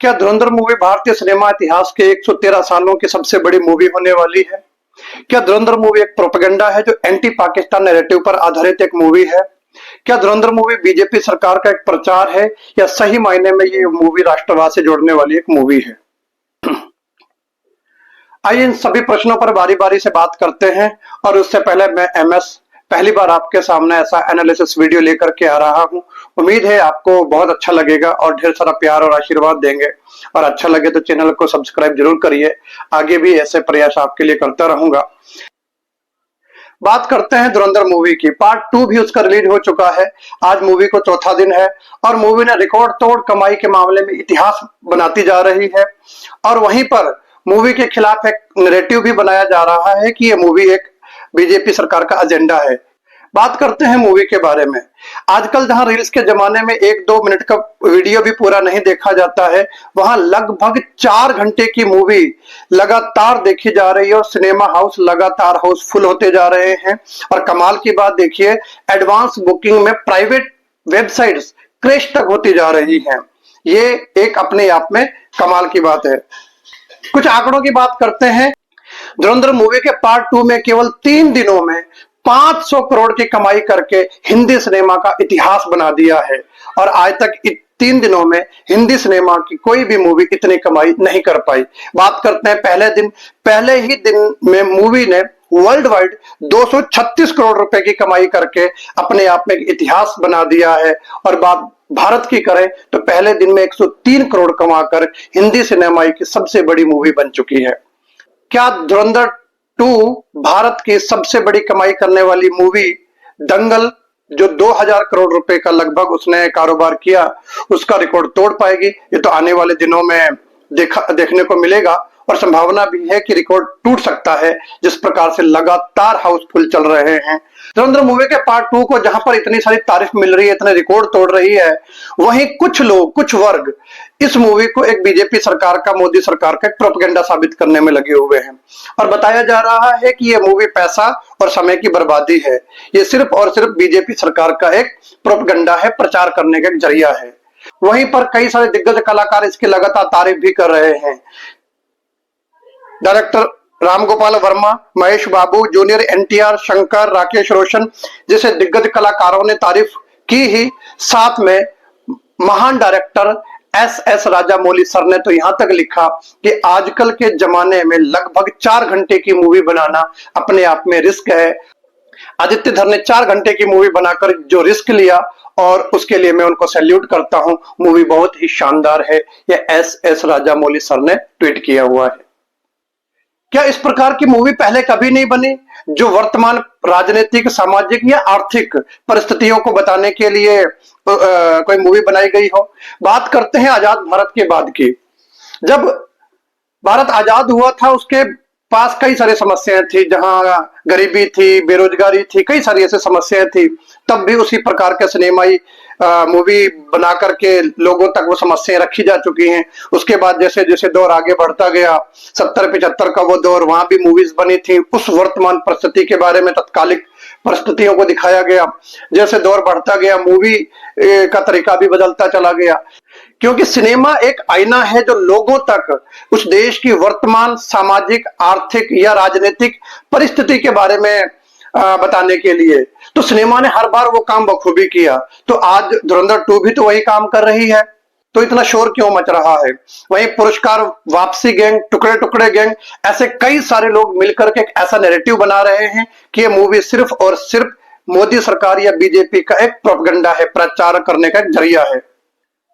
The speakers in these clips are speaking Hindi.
क्या धुरंधर मूवी भारतीय सिनेमा इतिहास के 113 सालों की सबसे बड़ी मूवी होने वाली है? क्या धुरंधर मूवी एक प्रोपेगेंडा है जो एंटी पाकिस्तान नैरेटिव पर आधारित एक मूवी है? क्या धुरंधर मूवी बीजेपी सरकार का एक प्रचार है या सही मायने में ये मूवी राष्ट्रवाद से जोड़ने वाली एक मूवी है? आइए इन सभी प्रश्नों पर बारी बारी से बात करते हैं। और उससे पहले मैं एमएस पहली बार आपके सामने ऐसा एनालिसिस वीडियो लेकर के आ रहा हूं। उम्मीद है आपको बहुत अच्छा लगेगा और ढेर सारा प्यार और आशीर्वाद देंगे। और अच्छा लगे तो चैनल को सब्सक्राइब जरूर करिए। आगे भी ऐसे प्रयास आपके लिए करता रहूंगा। बात करते हैं धुरंधर मूवी की। पार्ट 2 भी उसका रिलीज हो चुका है। आज मूवी को चौथा दिन है और मूवी ने रिकॉर्ड तोड़ कमाई के मामले में इतिहास बनाती जा रही है। और वहीं पर मूवी के खिलाफ एक नैरेटिव भी बनाया जा रहा है कि यह मूवी एक बीजेपी सरकार का एजेंडा है। बात करते हैं मूवी के बारे में। आजकल जहां रील्स के जमाने में 1-2 मिनट का वीडियो भी पूरा नहीं देखा जाता है, वहां लगभग 4 घंटे की मूवी लगातार देखी जा रही है और सिनेमा हाउस लगातार हाउसफुल होते जा रहे हैं। और कमाल की बात देखिए, एडवांस बुकिंग में प्राइवेट वेबसाइट्स क्रैश तक होती जा रही हैं। ये एक अपने आप में कमाल की बात है। कुछ आंकड़ों की बात करते हैं। धुरंधर मूवी के पार्ट 2 में केवल 3 दिनों में 500 करोड़ की कमाई करके हिंदी सिनेमा का इतिहास बना दिया है। और आज तक 3 दिनों में हिंदी सिनेमा की कोई भी मूवी इतनी कमाई नहीं कर पाई। बात करते हैं पहले ही दिन में मूवी ने वर्ल्ड वाइड 236 करोड़ रुपए की कमाई करके अपने आप में इतिहास बना दिया है। और बात भारत की करें तो पहले दिन में 103 करोड़ कमाकर हिंदी सिनेमा की सबसे बड़ी मूवी बन चुकी है। क्या धुरंधर 2 भारत की सबसे बड़ी कमाई करने वाली मूवी दंगल, जो 2000 करोड़ रुपए का लगभग उसने कारोबार किया, उसका रिकॉर्ड तोड़ पाएगी? ये तो आने वाले दिनों में देखने को मिलेगा। और संभावना भी है कि रिकॉर्ड टूट सकता है, जिस प्रकार से लगातार हाउसफुल चल रहे हैं। धुरंधर मूवी के पार्ट 2 को जहां पर इतनी सारी तारीफ मिल रही है, इतने रिकॉर्ड तोड़ रही है, वहीं कुछ लोग, कुछ वर्ग इस मूवी को एक बीजेपी सरकार का, मोदी सरकार का एक प्रोपेगेंडा साबित करने में लगे हुए हैं। और बताया जा रहा है कि यह मूवी पैसा और समय की बर्बादी है। ये सिर्फ और सिर्फ बीजेपी सरकार का एक प्रोपेगेंडा है, प्रचार करने का एक जरिया है। वहीं पर कई सारे दिग्गज कलाकार इसकी लगातार तारीफ भी कर रहे हैं। डायरेक्टर राम गोपाल वर्मा, महेश बाबू, जूनियर एनटीआर, शंकर, राकेश रोशन जैसे दिग्गज कलाकारों ने तारीफ की ही, साथ में महान डायरेक्टर एस राजामौली सर ने तो यहां तक लिखा कि आजकल के जमाने में लगभग 4 घंटे की मूवी बनाना अपने आप में रिस्क है। आदित्य धर ने 4 घंटे की मूवी बनाकर जो रिस्क लिया, और उसके लिए मैं उनको सैल्यूट करता हूं। मूवी बहुत ही शानदार है, यह एस राजामौली सर ने ट्वीट किया हुआ है। क्या इस प्रकार की मूवी पहले कभी नहीं बनी, जो वर्तमान राजनीतिक, सामाजिक या आर्थिक परिस्थितियों को बताने के लिए कोई मूवी बनाई गई हो? बात करते हैं आजाद भारत के बाद की। जब भारत आजाद हुआ था, उसके पास कई सारी समस्याएं थी, जहां गरीबी थी, बेरोजगारी थी, कई सारी ऐसी समस्याएं थी। तब भी उसी प्रकार के सिनेमाई मूवी बना करके लोगों तक वो समस्याएं रखी जा चुकी हैं। उसके बाद जैसे जैसे दौर आगे बढ़ता गया, 70-75 का वो दौर, वहां भी मूवीज बनी थी। उस वर्तमान परिस्थिति के बारे में, तत्कालिक परिस्थितियों को दिखाया गया। जैसे दौर बढ़ता गया, मूवी का तरीका भी बदलता चला गया। क्योंकि सिनेमा एक आईना है जो लोगों तक उस देश की वर्तमान सामाजिक, आर्थिक या राजनीतिक परिस्थिति के बारे में बताने के लिए, तो सिनेमा ने हर बार वो काम बखूबी किया। तो आज धुरंधर 2 भी तो वही काम कर रही है। तो इतना शोर क्यों मच रहा है? वहीं पुरस्कार वापसी गैंग, टुकड़े टुकड़े गैंग, ऐसे कई सारे लोग मिलकर के एक ऐसा नैरेटिव बना रहे हैं कि ये मूवी सिर्फ और सिर्फ मोदी सरकार या बीजेपी का एक प्रोपेगेंडा है, प्रचार करने का एक जरिया है।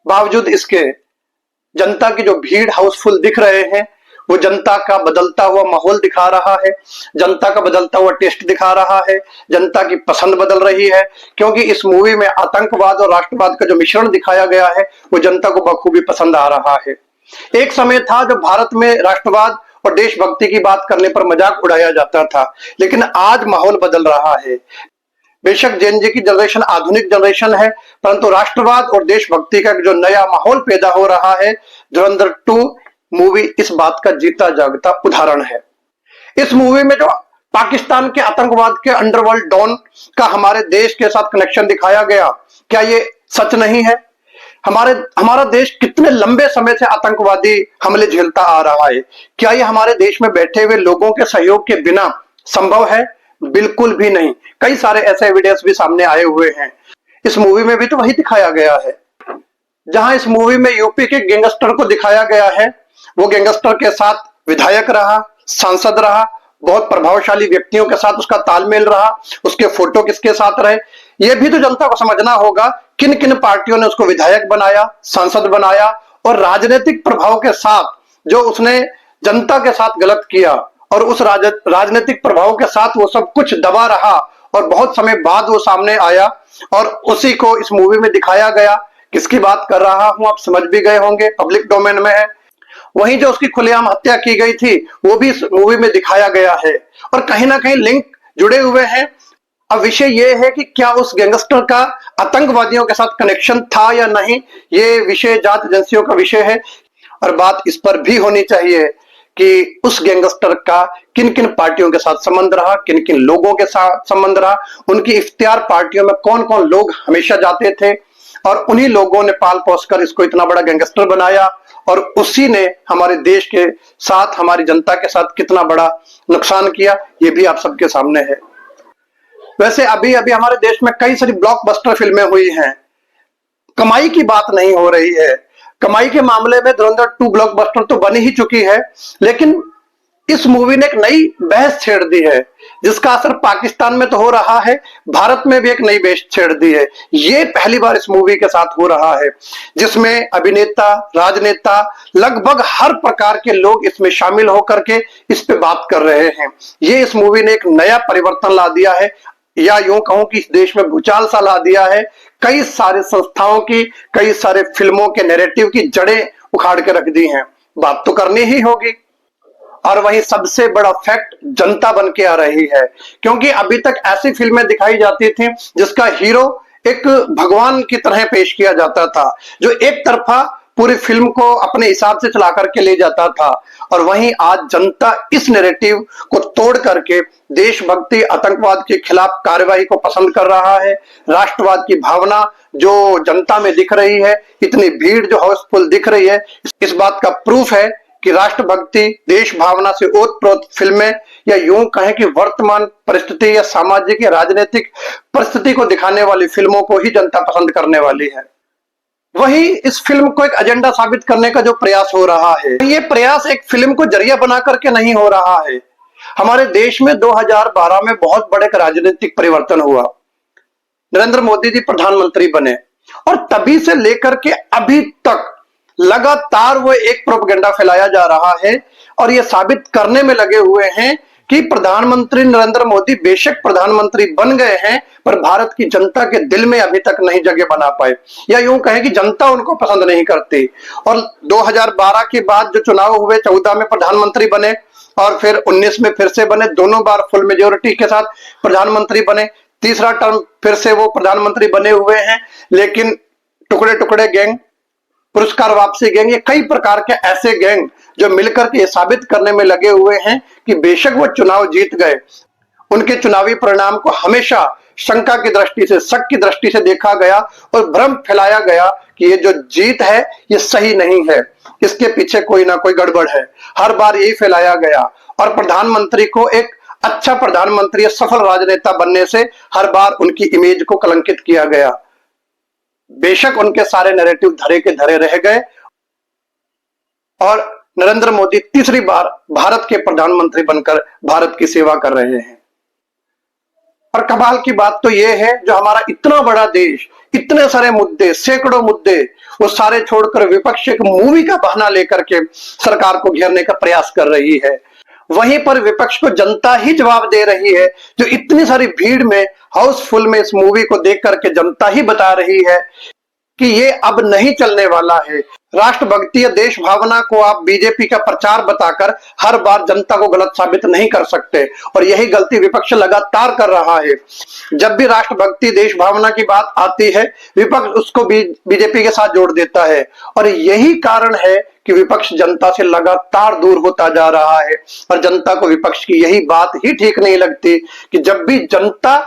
बावजूद इसके जनता की जो भीड़ हाउसफुल दिख रहे हैं, वो जनता का बदलता हुआ माहौल दिखा रहा है, जनता का बदलता हुआ टेस्ट दिखा रहा है, जनता की पसंद बदल रही है। क्योंकि इस मूवी में आतंकवाद और राष्ट्रवाद का जो मिश्रण दिखाया गया है, वो जनता को बखूबी पसंद आ रहा है। एक समय था जब भारत में राष्ट्रवाद और देशभक्ति की बात करने पर मजाक उड़ाया जाता था, लेकिन आज माहौल बदल रहा है। बेशक जेन जी की जनरेशन आधुनिक जनरेशन है, परंतु राष्ट्रवाद और देशभक्ति का जो नया माहौल पैदा हो रहा है, धुरंधर 2 मूवी इस बात का जीता जागता उदाहरण है। इस मूवी में जो पाकिस्तान के आतंकवाद के अंडरवर्ल्ड डॉन का हमारे देश के साथ कनेक्शन दिखाया गया, क्या ये सच नहीं है? हमारा देश कितने लंबे समय से आतंकवादी हमले झेलता आ रहा है। क्या ये हमारे देश में बैठे हुए लोगों के सहयोग के बिना संभव है? बिल्कुल भी नहीं। कई सारे ऐसे एविडेंस भी सामने आए हुए हैं। इस मूवी में भी तो वही दिखाया गया है। जहां इस मूवी में यूपी के गैंगस्टर को दिखाया गया है, वो गैंगस्टर के साथ विधायक रहा, सांसद रहा, बहुत प्रभावशाली व्यक्तियों के साथ उसका तालमेल रहा, उसके फोटो किसके साथ रहे, यह भी तो जनता को समझना होगा। किन किन पार्टियों ने उसको विधायक बनाया, सांसद बनाया, और राजनीतिक प्रभाव के साथ जो उसने जनता के साथ गलत किया और उस राजनीतिक प्रभाव के साथ वो सब कुछ दबा रहा और बहुत समय बाद वो सामने आया और उसी को इस मूवी में दिखाया गया। किसकी बात कर रहा हूं आप समझ भी गए होंगे, पब्लिक डोमेन में है। वहीं जो उसकी खुलेआम हत्या की गई थी वो भी इस मूवी में दिखाया गया है और कहीं ना कहीं लिंक जुड़े हुए हैं। अब विषय ये है कि क्या उस गैंगस्टर का आतंकवादियों के साथ कनेक्शन था या नहीं, ये विषय जांच एजेंसियों का विषय है। और बात इस पर भी होनी चाहिए कि उस गैंगस्टर का किन किन पार्टियों के साथ संबंध रहा, किन किन लोगों के साथ संबंध रहा, उनकी इफ्तियार पार्टियों में कौन कौन लोग हमेशा जाते थे और उन्हीं लोगों ने पाल पोस कर इसको इतना बड़ा गैंगस्टर बनाया और उसी ने हमारे देश के साथ, हमारी जनता के साथ कितना बड़ा नुकसान किया, ये भी आप सबके सामने है। वैसे अभी अभी हमारे देश में कई सारी ब्लॉकबस्टर फिल्में हुई हैं, कमाई की बात नहीं हो रही है। कमाई के मामले में धुरंधर 2 ब्लॉकबस्टर तो बन ही चुकी है, लेकिन इस मूवी ने एक नई बहस छेड़ दी है जिसका असर पाकिस्तान में तो हो रहा है, भारत में भी एक नई बहस छेड़ दी है। ये पहली बार इस मूवी के साथ हो रहा है जिसमें अभिनेता, राजनेता, लगभग हर प्रकार के लोग इसमें शामिल होकर के इस पे बात कर रहे हैं। ये इस मूवी ने एक नया परिवर्तन ला दिया है, या यूं कहूं कि इस देश में भूचाल सा ला दिया है। कई सारे संस्थाओं की, कई सारे फिल्मों के नैरेटिव की जड़ें उखाड़ के रख दी हैं। बात तो करनी ही होगी। और वहीं सबसे बड़ा फैक्ट जनता बन के आ रही है, क्योंकि अभी तक ऐसी फिल्में दिखाई जाती थी जिसका हीरो एक भगवान की तरह पेश किया जाता था, जो एक तरफा पूरी फिल्म को अपने हिसाब से चला करके ले जाता था। और वहीं आज जनता इस नैरेटिव को तोड़ करके देशभक्ति, आतंकवाद के खिलाफ कार्रवाई को पसंद कर रहा है। राष्ट्रवाद की भावना जो जनता में दिख रही है, इतनी भीड़ जो हाउसफुल दिख रही है, इस बात का प्रूफ है कि राष्ट्रभक्ति, देश भावना से ओतप्रोत फिल्में, या यूं कहें कि वर्तमान परिस्थिति या सामाजिक या राजनीतिक परिस्थिति को दिखाने वाली फिल्मों को ही जनता पसंद करने वाली है। वही इस फिल्म को एक एजेंडा साबित करने का जो प्रयास हो रहा है, ये प्रयास एक फिल्म को जरिया बना करके नहीं हो रहा है। हमारे देश में 2012 में बहुत बड़े राजनीतिक परिवर्तन हुआ, नरेंद्र मोदी जी प्रधानमंत्री बने और तभी से लेकर के अभी तक लगातार वो एक प्रोपेगेंडा फैलाया जा रहा है और ये साबित करने में लगे हुए हैं कि प्रधानमंत्री नरेंद्र मोदी बेशक प्रधानमंत्री बन गए हैं, पर भारत की जनता के दिल में अभी तक नहीं जगह बना पाए, या यूं कहें कि जनता उनको पसंद नहीं करती। और 2012 के बाद जो चुनाव हुए, 14 में प्रधानमंत्री बने और फिर 19 में फिर से बने, दोनों बार फुल मेजोरिटी के साथ प्रधानमंत्री बने। तीसरा टर्म फिर से वो प्रधानमंत्री बने हुए हैं, लेकिन टुकड़े टुकड़े गैंग, पुरस्कार वापसी गैंग, ये कई प्रकार के ऐसे गैंग जो मिलकर के ये साबित करने में लगे हुए हैं कि बेशक वो चुनाव जीत गए, उनके चुनावी परिणाम को हमेशा शंका की दृष्टि से, शक की दृष्टि से देखा गया और भ्रम फैलाया गया कि ये जो जीत है ये सही नहीं है, इसके पीछे कोई ना कोई गड़बड़ है। हर बार यही फैलाया गया और प्रधानमंत्री को एक अच्छा प्रधानमंत्री, सफल राजनेता बनने से हर बार उनकी इमेज को कलंकित किया गया। बेशक उनके सारे नैरेटिव धरे के धरे रह गए और नरेंद्र मोदी तीसरी बार भारत के प्रधानमंत्री बनकर भारत की सेवा कर रहे हैं। और कमाल की बात तो यह है, जो हमारा इतना बड़ा देश, इतने सारे मुद्दे, सैकड़ों मुद्दे, वो सारे छोड़कर विपक्ष एक मूवी का बहाना लेकर के सरकार को घेरने का प्रयास कर रही है। वहीं पर विपक्ष को जनता ही जवाब दे रही है, जो इतनी सारी भीड़ में, हाउसफुल में इस मूवी को देख करके जनता ही बता रही है कि ये अब नहीं चलने वाला है। राष्ट्रभक्ति या देश भावना को आप बीजेपी का प्रचार बताकर हर बार जनता को गलत साबित नहीं कर सकते, और यही गलती विपक्ष लगातार कर रहा है। जब भी राष्ट्रभक्ति, देश भावना की बात आती है, विपक्ष उसको बीजेपी के साथ जोड़ देता है, और यही कारण है कि विपक्ष जनता से लगातार दूर होता जा रहा है। और जनता को विपक्ष की यही बात ही ठीक नहीं लगती कि जब भी जनता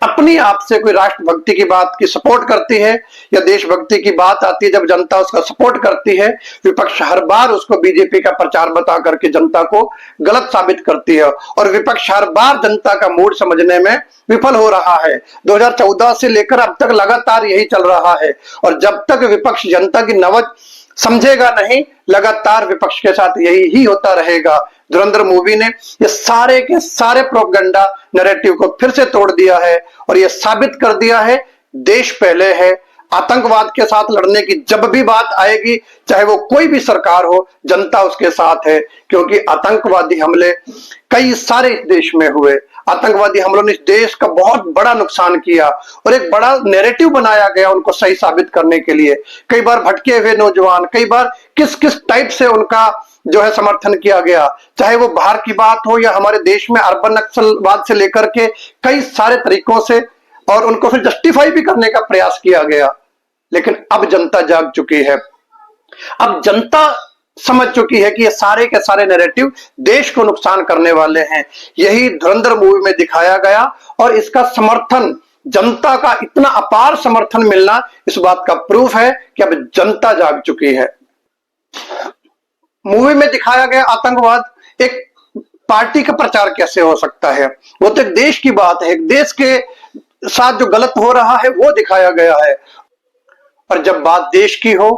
अपनी आप से कोई राष्ट्रभक्ति की बात की सपोर्ट करती है या देशभक्ति की बात आती है, जब जनता उसका सपोर्ट करती है, विपक्ष हर बार उसको बीजेपी का प्रचार बता करके जनता को गलत साबित करती है और विपक्ष हर बार जनता का मूड समझने में विफल हो रहा है। 2014 से लेकर अब तक लगातार यही चल रहा है और जब तक विपक्ष जनता की नबज समझेगा नहीं, लगातार विपक्ष के साथ यही ही होता रहेगा। धुरंधर मूवी ने ये सारे के सारे प्रोपेगेंडा नैरेटिव को फिर से तोड़ दिया है और ये साबित कर दिया है देश पहले है। आतंकवाद के साथ लड़ने की जब भी बात आएगी, चाहे वो कोई भी सरकार हो, जनता उसके साथ है, क्योंकि आतंकवादी हमले कई सारे इस देश में हुए। आतंकवादी हमलों ने इस देश का बहुत बड़ा नुकसान किया और एक बड़ा नैरेटिव बनाया गया उनको सही साबित करने के लिए। कई बार भटके हुए नौजवान, कई बार किस किस टाइप से उनका जो है समर्थन किया गया, चाहे वो बाहर की बात हो या हमारे देश में अर्बन नक्सलवाद से लेकर के कई सारे तरीकों से, और उनको फिर जस्टिफाई भी करने का प्रयास किया गया। लेकिन अब जनता जाग चुकी है, अब जनता समझ चुकी है कि ये सारे के सारे नैरेटिव देश को नुकसान करने वाले हैं। यही धुरंधर मूवी में दिखाया गया और इसका समर्थन, जनता का इतना अपार समर्थन मिलना इस बात का प्रूफ है कि अब जनता जाग चुकी है। मूवी में दिखाया गया आतंकवाद एक पार्टी का प्रचार कैसे हो सकता है, वो तो एक देश की बात है, एक देश के साथ जो गलत हो रहा है वो दिखाया गया है। और जब बात देश की हो,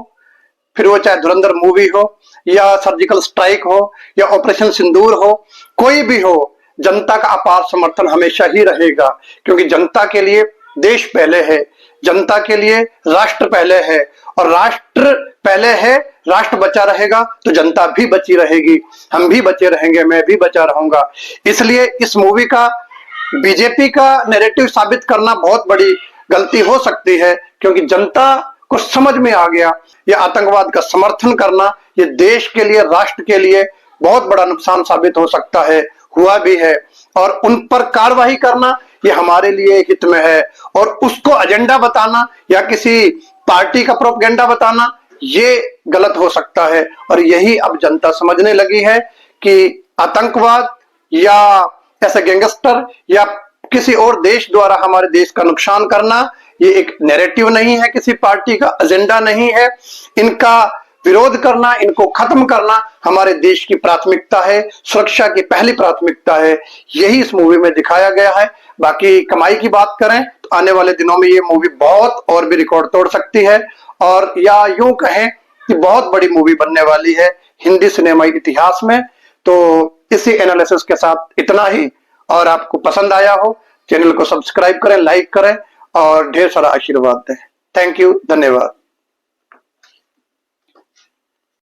फिर वो चाहे धुरंधर मूवी हो या सर्जिकल स्ट्राइक हो या ऑपरेशन सिंदूर हो, कोई भी हो, जनता का अपार समर्थन हमेशा ही रहेगा, क्योंकि जनता के लिए देश पहले है, जनता के लिए राष्ट्र पहले है और राष्ट्र पहले है, राष्ट्र बचा रहेगा तो जनता भी बची रहेगी, हम भी बचे रहेंगे, मैं भी बचा रहूंगा। इसलिए इस मूवी का बीजेपी का नैरेटिव साबित करना बहुत बड़ी गलती हो सकती है, क्योंकि जनता को समझ में आ गया ये आतंकवाद का समर्थन करना ये देश के लिए, राष्ट्र के लिए बहुत बड़ा नुकसान साबित हो सकता है, हुआ भी है, और उन पर कार्रवाई करना ये हमारे लिए हित में है। और उसको एजेंडा बताना या किसी पार्टी का प्रोपेगेंडा बताना ये गलत हो सकता है। और यही अब जनता समझने लगी है कि आतंकवाद या ऐसे गैंगस्टर या किसी और देश द्वारा हमारे देश का नुकसान करना ये एक नैरेटिव नहीं है, किसी पार्टी का एजेंडा नहीं है। इनका विरोध करना, इनको खत्म करना हमारे देश की प्राथमिकता है, सुरक्षा की पहली प्राथमिकता है। यही इस मूवी में दिखाया गया है। बाकी कमाई की बात करें तो आने वाले दिनों में ये मूवी बहुत और भी रिकॉर्ड तोड़ सकती है, और या यूं कहें कि बहुत बड़ी मूवी बनने वाली है हिंदी सिनेमा इतिहास में। तो इसी एनालिसिस के साथ इतना ही, और आपको पसंद आया हो चैनल को सब्सक्राइब करें, लाइक करें और ढेर सारा आशीर्वाद दें। थैंक यू, धन्यवाद।